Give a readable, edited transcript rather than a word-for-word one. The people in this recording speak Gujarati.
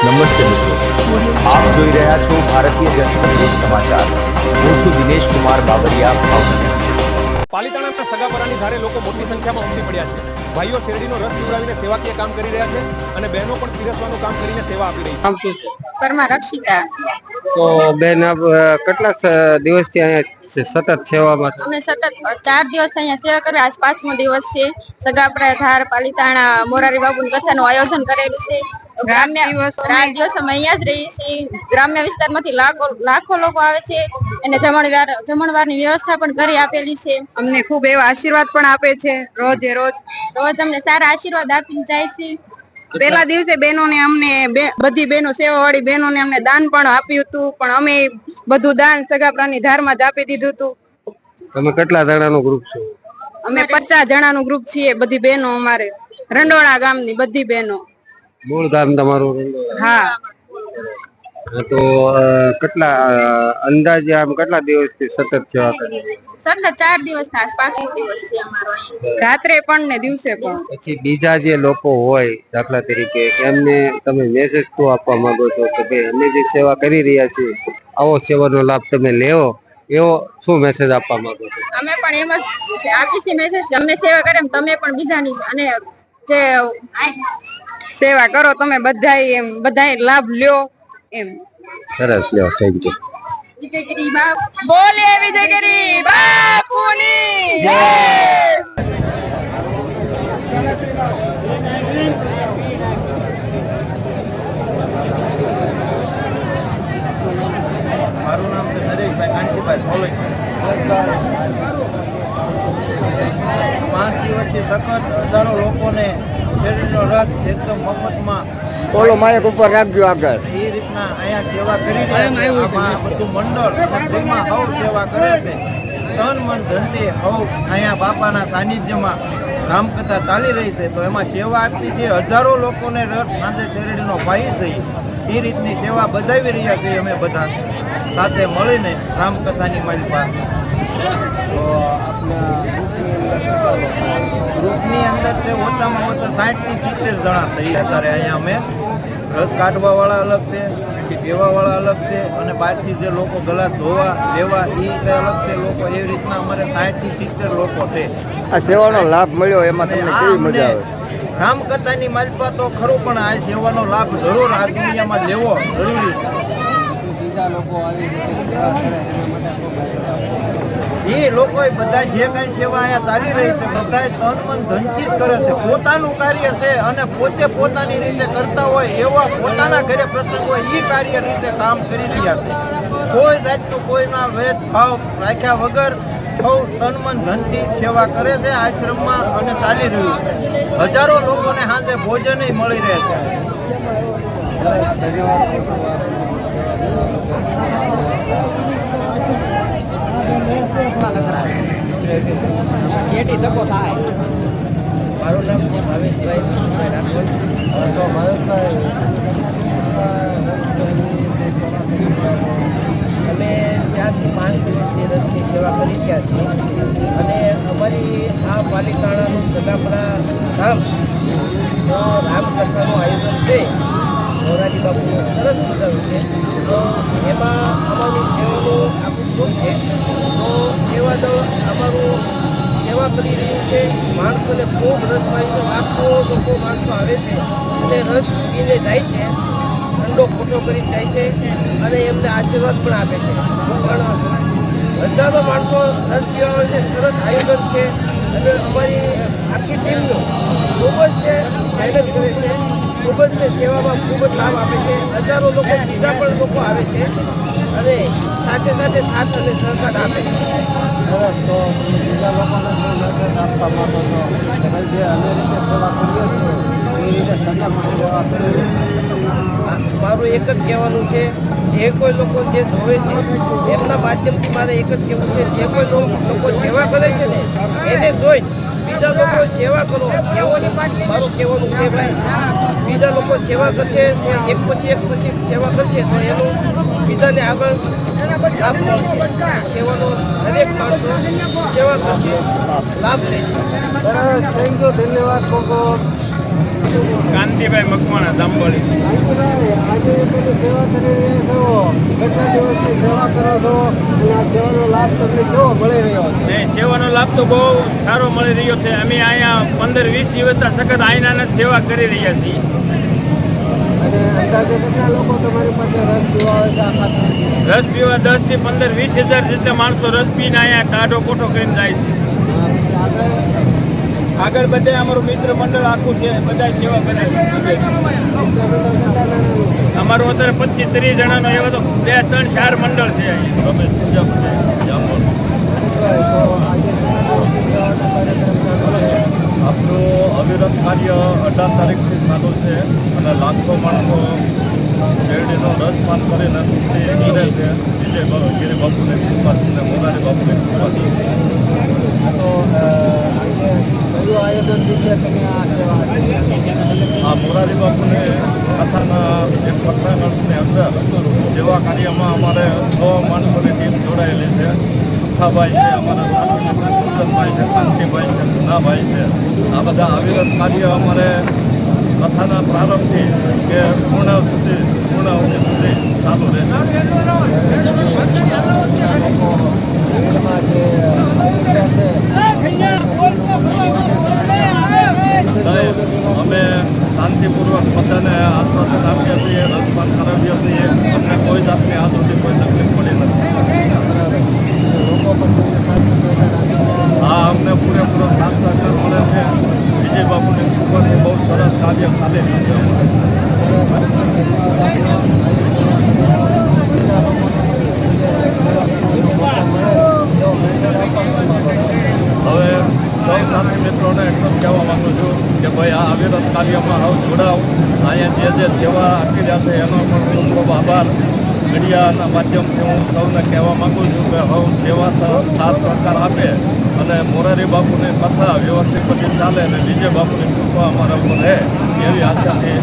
નમસ્તે મિત્રો, આપ જોઈ રહ્યા છો ભારતીય જનસંદેશ સમાચાર। હું છું દિનેશ કુમાર બાબરિયા, ભાવનગર। પાલિતાણાના સગાપરાની ધારે લોકો મોટી સંખ્યામાં ઉમટી પડ્યા છે। ભાઈઓ શેરડીનો રસ પીવડાવીને સેવાકીય કામ કરી રહ્યા છે અને બહેનો પણ પીરસવાનું કામ કરીને સેવા આપી રહી છે। નામ શું છે? પરમા રક્ષિતા। તો બેન આપ કેટલા દિવસથી અહીંયા સતત સેવામાં છો? અમે સતત 4 દિવસ અહીંયા સેવા કરી, આજ 5મો દિવસ છે। સગાપરા ધાર પાલિતાણા મોરારી બાપુની કથાનું આયોજન કરેલું છે। ગ્રામ્ય રાત દિવસ અમે અહીંયા જ રહીએ છીએ। ગ્રામ્ય વિસ્તારમાંથી લાખો લોકો આવે છે અને જમણવારની વ્યવસ્થા પણ કરી આપેલી છે। અમને ખૂબ એવા આશીર્વાદ પણ આપે છે રોજ અમને સારા આશીર્વાદ આપીને જાય છે। પહેલા દિવસે બહેનોને અમને બધી બહેનો સેવાવાળી બહેનોને અમને દાન પણ આપ્યું હતું, પણ અમે બધું દાન સગાપરાની ધારમાં જ આપી દીધું હતું। તમે કેટલા જણાનું ગ્રુપ છો? અમે 50 જણાનું ગ્રુપ છીએ, બધી બહેનો અમારે રંડોળા ગામની બધી બહેનો। મૂળ ગામ તમારું રંડોળા? હા। તો કેટલા અંદાજે આમ કેટલા દિવસથી સતત સેવા કરી? સતત 4 દિવસના 5મો દિવસ છે અમારો અહીંયા। રાત્રે પણ ને દિવસે પણ। પછી બીજા જે લોકો હોય, દાખલા તરીકે એમને તમે મેસેજ શું આપવા માંગો છો કે ભાઈ અમે જે સેવા કરી રહ્યા છીએ આવો સેવાનો લાભ તમે લેવો, એવો શું મેસેજ આપવા માંગો છો? અમે પણ એમ જ આપીશું મેસેજ કે અમે સેવા કરીએ તમે પણ બીજાની અને જે સેવા કરો તમે બધાય લાભ લ્યો એમ। સરસ, લ્યો, થેન્ક યુ। વિજયગીરી બાપ બોલે, વિજયગીરી બાપુની જય। મારું નામ છે નરેશભાઈ કાંતિભાઈ ધોલઈ। 5 દિવસથી સખત હજારો લોકોને શેરડીનો રસ એકદમ મફતમાં ઓલો માયક ઉપર રાખજો આગળ। એ રીતના અહીંયા સેવા કરી રહ્યા છે। આમાં બધું મંડળ તેમાં હવ સેવા કરે છે, તન મન ધનથી હવ અહીંયા બાપાના સાનિધ્યમાં રામકથા ચાલી રહી છે, તો એમાં સેવા આપી છે। હજારો લોકોને રસ સાંજે શેરડીનો પાઈ થઈ એ રીતની સેવા બજાવી રહ્યા છીએ અમે બધા સાથે મળીને રામકથાની માલિકા। તો ગ્રુપની અંદર છે ઓછામાં ઓછા 60 થી 70 જણા થઈ અત્યારે અહીંયા અમે। રસ કાઢવાવાળા અલગ છે, પીવાવાળા અલગ છે અને બહારથી જે લોકો ગલાસ ધોવા લેવા એ રીતે અલગ છે લોકો। એવી રીતના અમારે 60 થી 70 લોકો છે। આ સેવાનો લાભ મળ્યો એમાં તમને કેવી મજા આવે? રામકથાની માલિકા તો ખરું, પણ આ સેવાનો લાભ જરૂર આ દુનિયામાં લેવો જરૂરી છે। એ લોકો બધા જે કઈ સેવા અહીંયા ચાલી રહી છે બધા તન મન ધનથી જ કરે છે, પોતાનું કાર્ય છે અને પોતે પોતાની રીતે કરતા હોય એવા પોતાના ઘરે પ્રસંગ હોય એ કાર્ય રીતે કામ કરી રહ્યા છે। કોઈ જાતનું કોઈના ભેદભાવ રાખ્યા વગર સૌ તન મન ધનથી સેવા કરે છે આશ્રમમાં અને ચાલી રહ્યું છે। હજારો લોકોને સાંજે ભોજન મળી રહે છે। મારું નામ છે ભાવેશભાઈ રાઠોડ। તો ભાવેશભાઈ અમે 4 થી 5 દિવસની રસની સેવા કરી રહ્યા છીએ અને અમારી આ પાલિતાણાનું સગાપરા ધામ રામકથાનું આયોજન છે, મોરારી બાપુનું સરસ મજાનું છે। તો એમાં અમારું સેવાનું આખું ગ્રુપ છે, તો સેવા અમારું સેવા કરી રહ્યું છે। માણસોને ખૂબ રસ પાણી લાખો લોકો માણસો આવે છે અને રસ પીને જાય છે, ઠંડો ખોટો કરી જાય છે અને એમને આશીર્વાદ પણ આપે છે। પણ હજારો માણસો રસ પીવા આવે છે, સરસ આયોજન છે અને અમારી આખી ટીમનું ખૂબ જ મહેનત કરે છે, ખૂબ જ સેવામાં ખૂબ જ લાભ આપે છે। હજારો લોકો બીજા પણ લોકો આવે છે અને સાથે સાથે સાથ અને સહકાર આપે છે। તો બીજા લોકોને આપવા માંગો છો જે અમે રીતે સેવા કરીએ છીએ એ રીતે તમને પણ સેવા કરીએ? મારું એક જ કહેવાનું છે, જે કોઈ લોકો જે જોવે છે એમના માધ્યમથી મારે એક જ કહેવું છે, જે કોઈ લોકો સેવા કરે છે ને એને જોઈ બીજા લોકો સેવા કરો એવો મારું કહેવાનું છે ભાઈ। બીજા લોકો સેવા કરશે તો એક પછી સેવા કરશે તો એનું બીજાને આગળ લાભ મળશે। સેવાનો દરેક માણસો સેવા કરશે, લાભ લેશે। સરસ, થેન્ક યુ, ધન્યવાદ। કાંતિભાઈ મકવાણા, જાંબોલી। આજે તમે સેવા કરી રહ્યા છો, કેટલા દિવસની સેવા કરો છો અને આ સેવાનો લાભ તમને કેવો મળી રહ્યો છે? ને સેવાનો લાભ તો બહુ સારો મળી રહ્યો છે. અમે અહીંયા 15-20 દિવસના સખત આઈનાને સેવા કરી રહ્યા છીએ. અને અંદાજે કેટલા લોકો તમારી પાસે રસ પીવા આવે છે આખા દિવસમાં? રસ પીવા 10 થી 15-20 હજાર જેટલા માણસો રસ પીને અહીંયા ટાઢો કોઠો કરીને જાય છે. આગળ બધે અમારું મિત્ર મંડળ આખું છે, બધા સેવા કરે છે. અમારું અત્યારે 25-30 જણાનો એવા તો 2-3-4 મંડળ છે આપણું અવિરત કાર્ય 18 તારીખથી ચાલુ છે અને લાખો માણસો શેરડીનો રસ પાન કરીને ખુશી કરે છે. વિજય ગિરી બાપુને કૃપાથી મોરારી બાપુને કૃપાથી. તો આજે કયું આયોજનથી છે તમે આ સેવા આ મોરારી બાપુને કથાના એક પત્રાંગણની અંદર સેવા કાર્યમાં અમારે 100 માણસોની ટીમ જોડાયેલી છે. સુખાભાઈ છે, અમારા સુંદરભાઈ છે, કાંતિભાઈ છે, ગુનાભાઈ છે. આ બધા અવિરત કાર્ય અમારે કથાના પ્રારંભથી કે પૂર્ણાવધિ સુધી ચાલુ રહેશે. અમે શાંતિપૂર્વક બધાને આશ્વાસન આપીએ છીએ, રસપાન કરાવીએ છીએ. અમને કોઈ જાતની આ સુધી કોઈ તકલીફ પડી નથી. હા, અમને પૂરેપૂરો સાથ સહકાર મળે છે. વિજય બાપુની કૃપાથી બહુ સરસ કાર્ય ચાલી રહ્યું છે. હવે સૌ સાથી મિત્રોને એટલું જ કહેવા માગું છું કે ભાઈ આ અવિરત કાર્યમાં આવ જોડાવ. અહીંયા જે સેવા આપી રહ્યા છે એનો પણ ખૂબ ખૂબ આભાર. મીડિયાના માધ્યમથી હું સૌને કહેવા માગું છું કે હવે સેવા સાથ સહકાર આપે અને મોરારી બાપુની કથા વ્યવસ્થિત બધી ચાલે અને વિજય બાપુની કૃપા અમારા ઉપર રહે એવી આશાથી